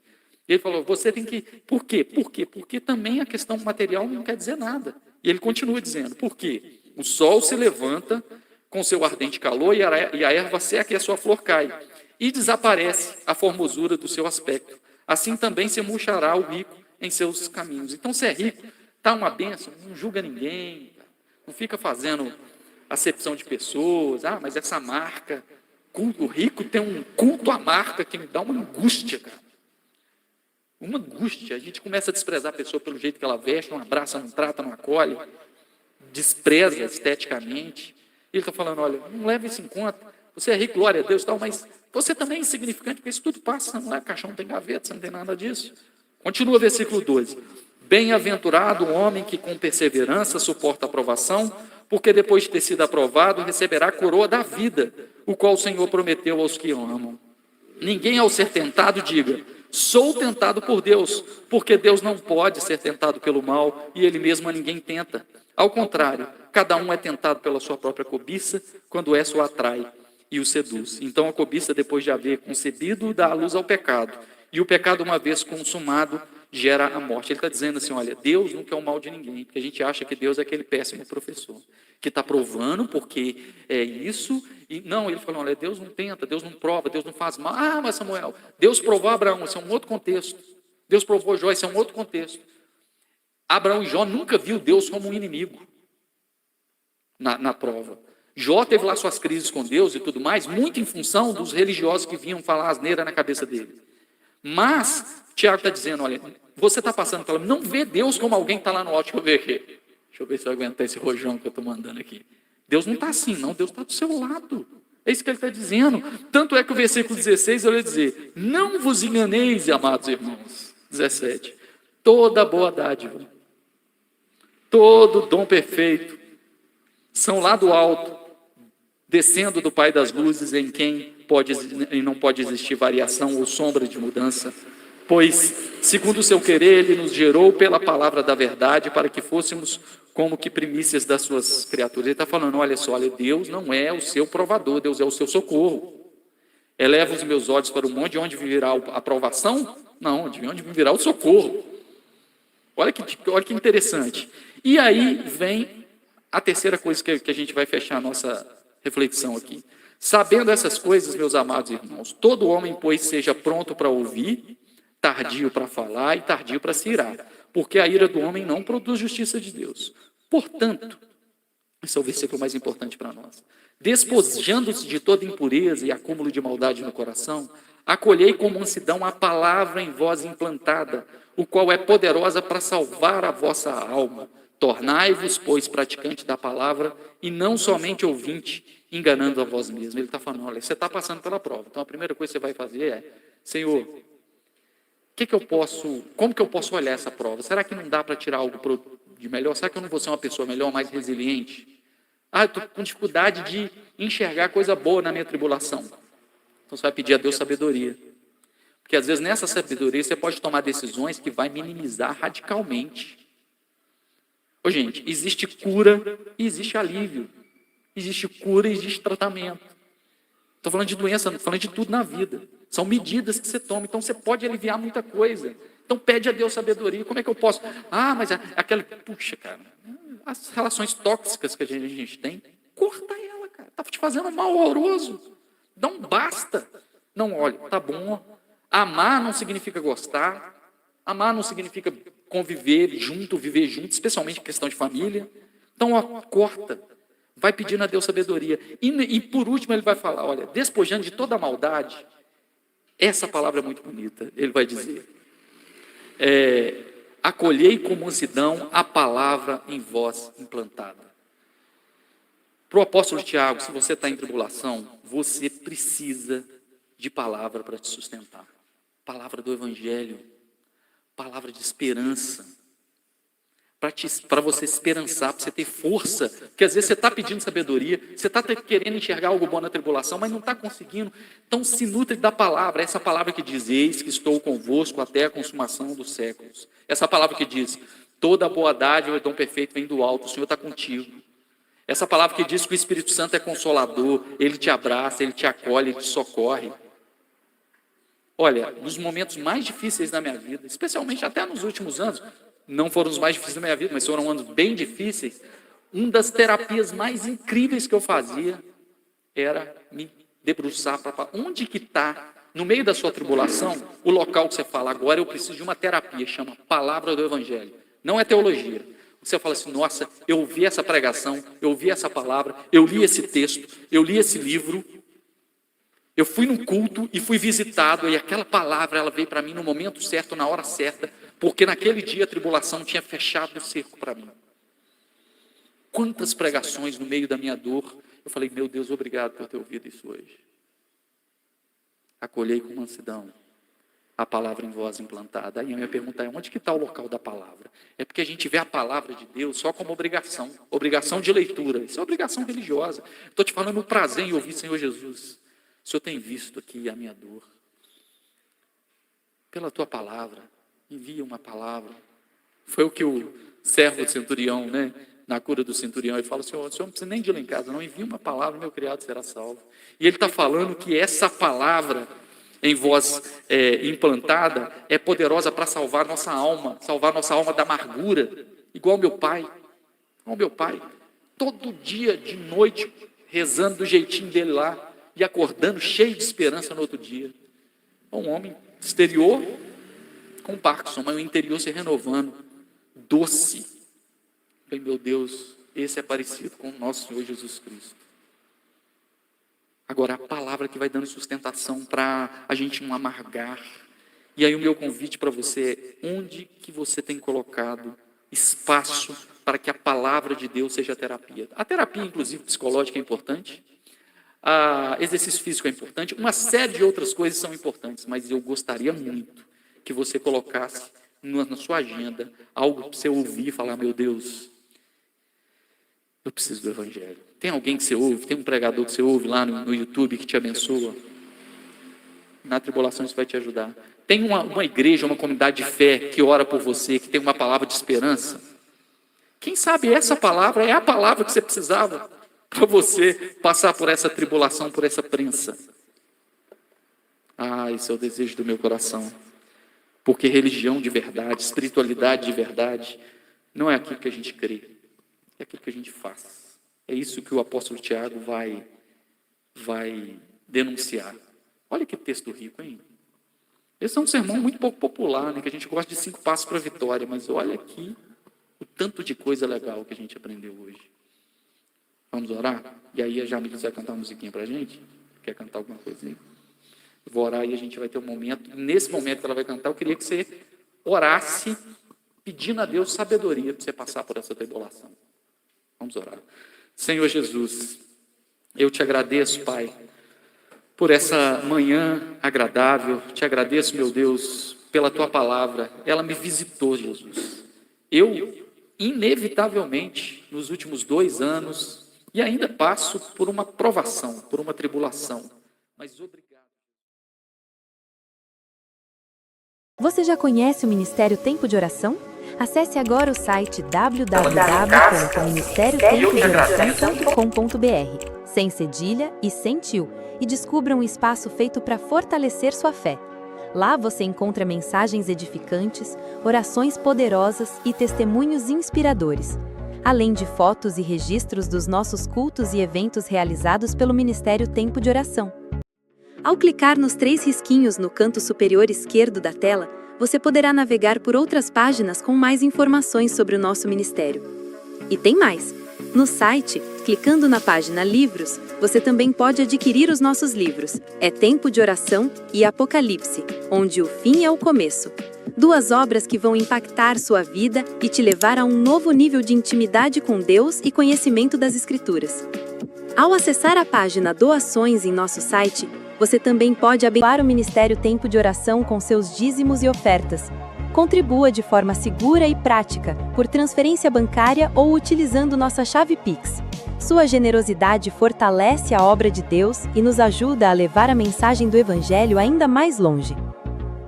E ele falou, você tem que... Por quê? Porque também a questão material não quer dizer nada. E ele continua dizendo, por quê? O sol se levanta com seu ardente calor e a erva seca e a sua flor cai. E desaparece a formosura do seu aspecto. Assim também se murchará o rico em seus caminhos. Então, se é rico, está uma bênção, não julga ninguém, não fica fazendo acepção de pessoas. Ah, mas essa marca, o rico tem um culto à marca que me dá uma angústia, cara. Uma angústia. A gente começa a desprezar a pessoa pelo jeito que ela veste, não abraça, não trata, não acolhe, despreza esteticamente. Ele está falando, olha, não leve isso em conta. Você é rico, glória a Deus, tal, mas você também é insignificante, porque isso tudo passa, não é caixão, não tem gaveta, você não tem nada disso. Continua o versículo 12. Bem-aventurado o homem que com perseverança suporta a provação, porque depois de ter sido aprovado, receberá a coroa da vida, o qual o Senhor prometeu aos que o amam. Ninguém ao ser tentado diga, sou tentado por Deus, porque Deus não pode ser tentado pelo mal, e Ele mesmo a ninguém tenta. Ao contrário, cada um é tentado pela sua própria cobiça, quando essa o atrai e o seduz. Então a cobiça, depois de haver concebido, dá a luz ao pecado. E o pecado, uma vez consumado, gera a morte. Ele está dizendo assim, olha, Deus não quer o mal de ninguém, porque a gente acha que Deus é aquele péssimo professor, que está provando porque é isso, e não, ele falou, olha, Deus não tenta, Deus não prova, Deus não faz mal. Ah, mas Samuel, Deus provou Abraão, esse é um outro contexto. Deus provou Jó, esse é um outro contexto. Abraão e Jó nunca viu Deus como um inimigo na prova. Jó teve lá suas crises com Deus e tudo mais, muito em função dos religiosos que vinham falar asneira na cabeça dele. Mas, Tiago está dizendo, olha, você está passando pela... Não vê Deus como alguém que está lá no alto. Deixa eu ver aqui. Deixa eu ver se eu aguentar esse rojão que eu estou mandando aqui. Deus não está assim, não. Deus está do seu lado. É isso que ele está dizendo. Tanto é que o versículo 16, eu ia dizer, não vos enganeis, amados irmãos. 17. Toda boa dádiva, todo dom perfeito, são lá do alto, descendo do Pai das luzes, em quem não pode existir variação ou sombra de mudança, pois, segundo o seu querer, Ele nos gerou pela palavra da verdade, para que fôssemos como que primícias das suas criaturas. Ele está falando, olha só, olha, Deus não é o seu provador, Deus é o seu socorro. Eleva os meus olhos para o monte, de onde virá a provação? Não, de onde virá o socorro. Olha que interessante. E aí vem a terceira coisa que a gente vai fechar a nossa reflexão aqui. Sabendo essas coisas, meus amados irmãos, todo homem, pois, seja pronto para ouvir, tardio para falar e tardio para se irar, porque a ira do homem não produz justiça de Deus. Portanto, esse é o versículo mais importante para nós, despojando-se de toda impureza e acúmulo de maldade no coração, Acolhei com mansidão a palavra em vós implantada, o qual é poderosa para salvar a vossa alma. Tornai-vos, pois, praticante da palavra e não somente ouvinte, enganando a vós mesmos. Ele está falando, olha, você está passando pela prova. Então a primeira coisa que você vai fazer é, Senhor, como que eu posso olhar essa prova? Será que não dá para tirar algo de melhor? Será que eu não vou ser uma pessoa melhor, mais resiliente? Eu estou com dificuldade de enxergar coisa boa na minha tribulação. Então você vai pedir a Deus sabedoria. Porque às vezes nessa sabedoria você pode tomar decisões que vai minimizar radicalmente. Ô, gente, existe cura e existe alívio. Existe cura e existe tratamento. Estou falando de doença, estou falando de tudo na vida. São medidas que você toma, então você pode aliviar muita coisa. Então pede a Deus sabedoria. Como é que eu posso? Mas aquela... Puxa, cara, as relações tóxicas que a gente tem, corta ela, cara. Está te fazendo um mal horroroso. Não basta. Não, olha, tá bom. Amar não significa gostar. Amar não significa conviver junto, viver junto, especialmente em questão de família. Então, corta. Vai pedindo a Deus sabedoria. E por último ele vai falar, olha, despojando de toda a maldade, essa palavra é muito bonita. Ele vai dizer, acolhei com mansidão a palavra em vós implantada. Para o apóstolo Tiago, se você está em tribulação, você precisa de palavra para te sustentar. Palavra do Evangelho, palavra de esperança. Para você esperançar, para você ter força, porque às vezes você está pedindo sabedoria, você está querendo enxergar algo bom na tribulação, mas não está conseguindo, então se nutre da palavra, essa palavra que diz, eis que estou convosco até a consumação dos séculos, essa palavra que diz, toda boa dádiva e dom perfeito vem do alto, o Senhor está contigo, essa palavra que diz que o Espírito Santo é consolador, Ele te abraça, Ele te acolhe, Ele te socorre. Olha, nos momentos mais difíceis da minha vida, especialmente até nos últimos anos, não foram os mais difíceis da minha vida, mas foram anos bem difíceis, uma das terapias mais incríveis que eu fazia era me debruçar para onde que está, no meio da sua tribulação, o local que você fala, agora eu preciso de uma terapia, chama Palavra do Evangelho, não é teologia. Você fala assim, nossa, eu ouvi essa pregação, eu ouvi essa palavra, eu li esse texto, eu li esse livro, eu fui num culto e fui visitado, e aquela palavra ela veio para mim no momento certo, na hora certa, porque naquele dia a tribulação tinha fechado o cerco para mim. Quantas pregações no meio da minha dor, eu falei, meu Deus, obrigado por ter ouvido isso hoje. Acolhei com mansidão a palavra em voz implantada. Aí a minha pergunta é, onde que está o local da palavra? É porque a gente vê a palavra de Deus só como obrigação de leitura, isso é obrigação religiosa. Estou te falando o prazer em ouvir, Senhor Jesus, o Senhor tem visto aqui a minha dor. Pela tua palavra, envia uma palavra. Foi o que o servo do centurião, na cura do centurião, ele fala, Senhor, o Senhor não precisa nem de ir lá em casa, não, envia uma palavra, meu criado será salvo. E ele está falando que essa palavra em voz implantada é poderosa para salvar nossa alma da amargura, igual meu pai, todo dia de noite, rezando do jeitinho dele lá, e acordando cheio de esperança no outro dia. Um homem exterior com Parkinson, mas o interior se renovando, doce. Bem, meu Deus, esse é parecido com o nosso Senhor Jesus Cristo. Agora, a palavra que vai dando sustentação para a gente não amargar. E aí o meu convite para você é, onde que você tem colocado espaço para que a palavra de Deus seja terapia? A terapia, inclusive, psicológica é importante. Exercício físico é importante, uma série de outras coisas são importantes, mas eu gostaria muito que você colocasse na sua agenda algo para você ouvir e falar, meu Deus, eu preciso do Evangelho. Tem alguém que você ouve, tem um pregador que você ouve lá no YouTube que te abençoa? Na tribulação isso vai te ajudar. Tem uma igreja, uma comunidade de fé que ora por você, que tem uma palavra de esperança? Quem sabe essa palavra é a palavra que você precisava para você passar por essa tribulação, por essa prensa. Esse é o desejo do meu coração. Porque religião de verdade, espiritualidade de verdade, não é aquilo que a gente crê, é aquilo que a gente faz. É isso que o apóstolo Tiago vai denunciar. Olha que texto rico, hein? Esse é um sermão muito pouco popular, que a gente gosta de 5 passos para a vitória, mas olha aqui o tanto de coisa legal que a gente aprendeu hoje. Vamos orar? E aí a Jamilis vai cantar uma musiquinha para a gente? Quer cantar alguma coisa aí? Eu vou orar e a gente vai ter um momento. Nesse momento que ela vai cantar, eu queria que você orasse, pedindo a Deus sabedoria para você passar por essa tribulação. Vamos orar. Senhor Jesus, eu te agradeço, Pai, por essa manhã agradável. Te agradeço, meu Deus, pela tua palavra. Ela me visitou, Jesus. Eu, inevitavelmente, nos últimos 2 anos, e ainda passo por uma provação, por uma tribulação. Mas obrigado. Você já conhece o Ministério Tempo de Oração? Acesse agora o site www.ministeriotempoderação.com.br, sem cedilha e sem tio, e descubra um espaço feito para fortalecer sua fé. Lá você encontra mensagens edificantes, orações poderosas e testemunhos inspiradores, além de fotos e registros dos nossos cultos e eventos realizados pelo Ministério Tempo de Oração. Ao clicar nos 3 risquinhos no canto superior esquerdo da tela, você poderá navegar por outras páginas com mais informações sobre o nosso ministério. E tem mais! No site, clicando na página Livros, você também pode adquirir os nossos livros, É Tempo de Oração e Apocalipse, onde o fim é o começo. 2 obras que vão impactar sua vida e te levar a um novo nível de intimidade com Deus e conhecimento das Escrituras. Ao acessar a página Doações em nosso site, você também pode abençoar o Ministério Tempo de Oração com seus dízimos e ofertas. Contribua de forma segura e prática, por transferência bancária ou utilizando nossa chave Pix. Sua generosidade fortalece a obra de Deus e nos ajuda a levar a mensagem do Evangelho ainda mais longe.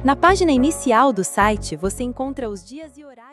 Na página inicial do site, você encontra os dias e horários